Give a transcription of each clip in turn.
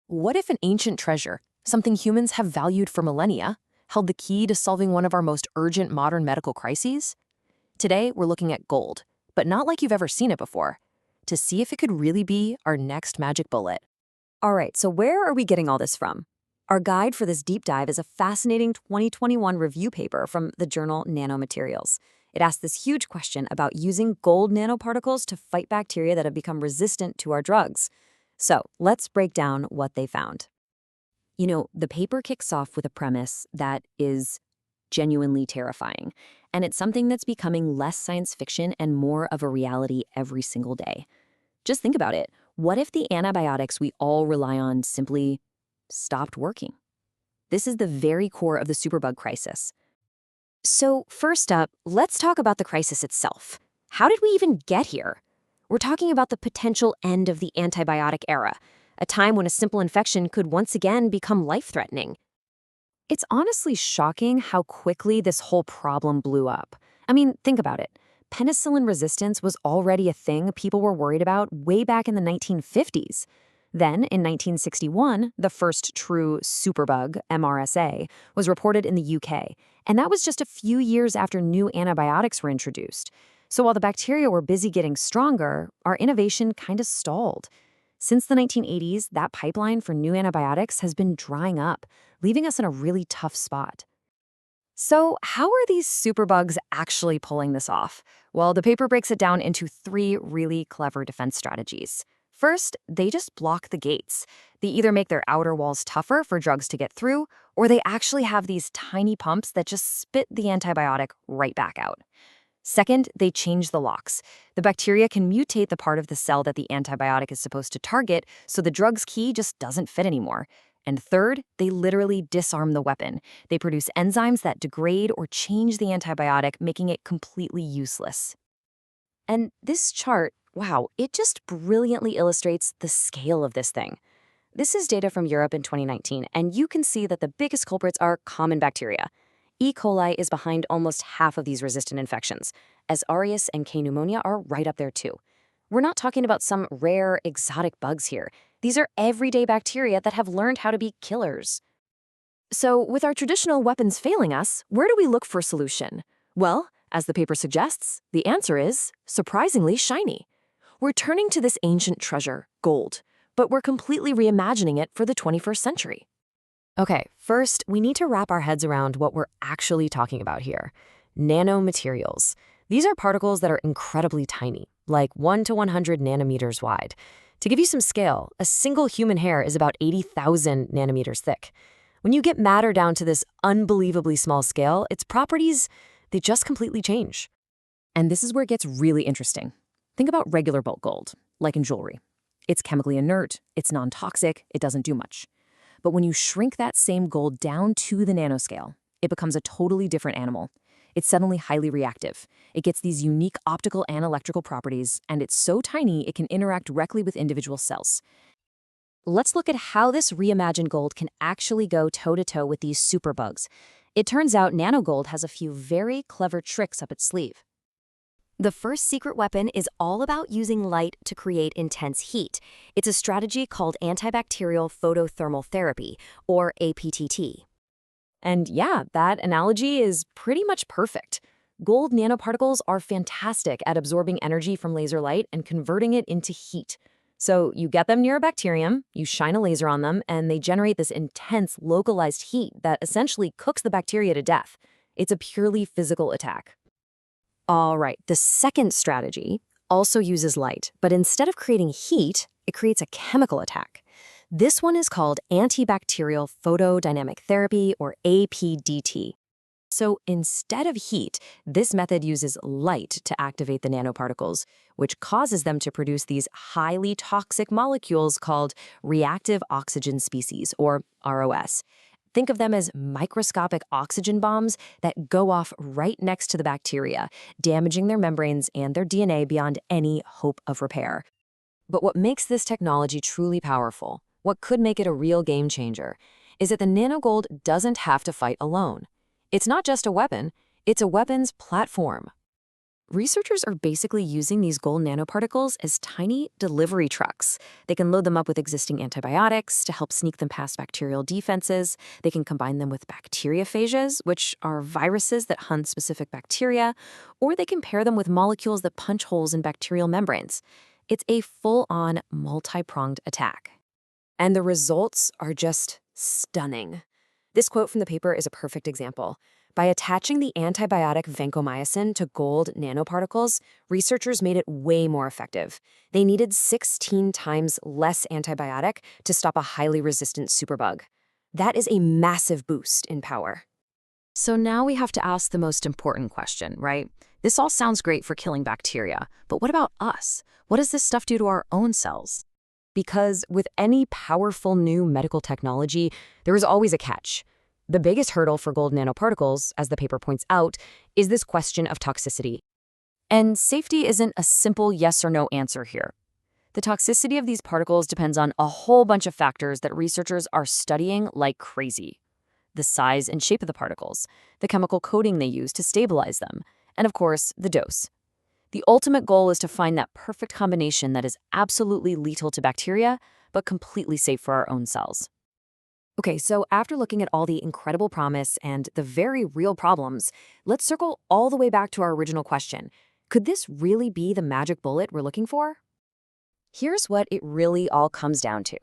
What if an ancient treasure, something humans have valued for millennia, held the key to solving one of our most urgent modern medical crises? Today, we're looking at gold, but not like you've ever seen it before, to see if it could really be our next magic bullet. All right, so where are we getting all this from? Our guide for this deep dive is a fascinating 2021 review paper from the journal Nanomaterials. It asks this huge question about using gold nanoparticles to fight bacteria that have become resistant to our drugs. So let's break down what they found. The paper kicks off with a premise that is genuinely terrifying, and it's something that's becoming less science fiction and more of a reality every single day. Just think about it. What if the antibiotics we all rely on simply stopped working? This is the very core of the superbug crisis. So first up, let's talk about the crisis itself. How did we even get here? We're talking about the potential end of the antibiotic era, a time when a simple infection could once again become life-threatening. It's honestly shocking how quickly this whole problem blew up. I mean, think about it. Penicillin resistance was already a thing people were worried about way back in the 1950s. Then, in 1961, the first true superbug, MRSA, was reported in the UK, and that was just a few years after new antibiotics were introduced. So while the bacteria were busy getting stronger, our innovation kind of stalled. Since the 1980s, that pipeline for new antibiotics has been drying up, leaving us in a really tough spot. So how are these superbugs actually pulling this off? Well, the paper breaks it down into 3 really clever defense strategies. First, they just block the gates. They either make their outer walls tougher for drugs to get through, or they actually have these tiny pumps that just spit the antibiotic right back out. Second, they change the locks. The bacteria can mutate the part of the cell that the antibiotic is supposed to target, so the drug's key just doesn't fit anymore. And third, they literally disarm the weapon. They produce enzymes that degrade or change the antibiotic, making it completely useless. And this chart, wow, it just brilliantly illustrates the scale of this thing. This is data from Europe in 2019, and you can see that the biggest culprits are common bacteria. E. coli is behind almost half of these resistant infections, as aureus and K. pneumonia are right up there too. We're not talking about some rare, exotic bugs here. These are everyday bacteria that have learned how to be killers. So, with our traditional weapons failing us, where do we look for a solution? Well, as the paper suggests, the answer is surprisingly shiny. We're turning to this ancient treasure, gold, but we're completely reimagining it for the 21st century. Okay, first, we need to wrap our heads around what we're actually talking about here. Nanomaterials. These are particles that are incredibly tiny, like 1 to 100 nanometers wide. To give you some scale, a single human hair is about 80,000 nanometers thick. When you get matter down to this unbelievably small scale, its properties, they just completely change. And this is where it gets really interesting. Think about regular bulk gold, like in jewelry. It's chemically inert, it's non-toxic, it doesn't do much. But when you shrink that same gold down to the nanoscale, it becomes a totally different animal. It's suddenly highly reactive. It gets these unique optical and electrical properties, and it's so tiny it can interact directly with individual cells. Let's look at how this reimagined gold can actually go toe-to-toe with these superbugs. It turns out nanogold has a few very clever tricks up its sleeve. The first secret weapon is all about using light to create intense heat. It's a strategy called antibacterial photothermal therapy, or APTT. And yeah, that analogy is pretty much perfect. Gold nanoparticles are fantastic at absorbing energy from laser light and converting it into heat. So you get them near a bacterium, you shine a laser on them, and they generate this intense, localized heat that essentially cooks the bacteria to death. It's a purely physical attack. All right, the second strategy also uses light, but instead of creating heat, it creates a chemical attack. This one is called antibacterial photodynamic therapy, or APDT. So instead of heat, this method uses light to activate the nanoparticles, which causes them to produce these highly toxic molecules called reactive oxygen species, or ROS. Think of them as microscopic oxygen bombs that go off right next to the bacteria, damaging their membranes and their DNA beyond any hope of repair. But what makes this technology truly powerful, what could make it a real game changer, is that the nanogold doesn't have to fight alone. It's not just a weapon, it's a weapons platform. Researchers are basically using these gold nanoparticles as tiny delivery trucks. They can load them up with existing antibiotics to help sneak them past bacterial defenses. They can combine them with bacteriophages, which are viruses that hunt specific bacteria, or they can pair them with molecules that punch holes in bacterial membranes. It's a full-on, multi-pronged attack. And the results are just stunning. This quote from the paper is a perfect example. By attaching the antibiotic vancomycin to gold nanoparticles, researchers made it way more effective. They needed 16 times less antibiotic to stop a highly resistant superbug. That is a massive boost in power. So now we have to ask the most important question, right? This all sounds great for killing bacteria, but what about us? What does this stuff do to our own cells? Because with any powerful new medical technology, there is always a catch. The biggest hurdle for gold nanoparticles, as the paper points out, is this question of toxicity. And safety isn't a simple yes or no answer here. The toxicity of these particles depends on a whole bunch of factors that researchers are studying like crazy. The size and shape of the particles, the chemical coating they use to stabilize them, and of course, the dose. The ultimate goal is to find that perfect combination that is absolutely lethal to bacteria, but completely safe for our own cells. Okay, so after looking at all the incredible promise and the very real problems, let's circle all the way back to our original question. Could this really be the magic bullet we're looking for? Here's what it really all comes down to.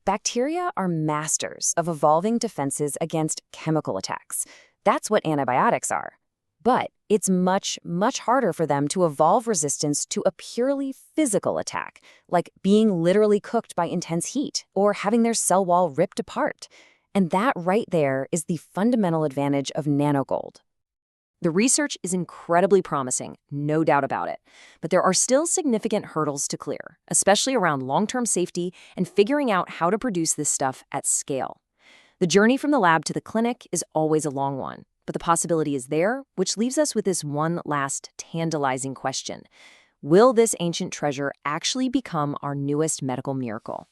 Bacteria are masters of evolving defenses against chemical attacks. That's what antibiotics are. But it's much, much harder for them to evolve resistance to a purely physical attack, like being literally cooked by intense heat or having their cell wall ripped apart. And that right there is the fundamental advantage of nanogold. The research is incredibly promising, no doubt about it. But there are still significant hurdles to clear, especially around long-term safety and figuring out how to produce this stuff at scale. The journey from the lab to the clinic is always a long one. But the possibility is there, which leaves us with this one last tantalizing question. Will this ancient treasure actually become our newest medical miracle?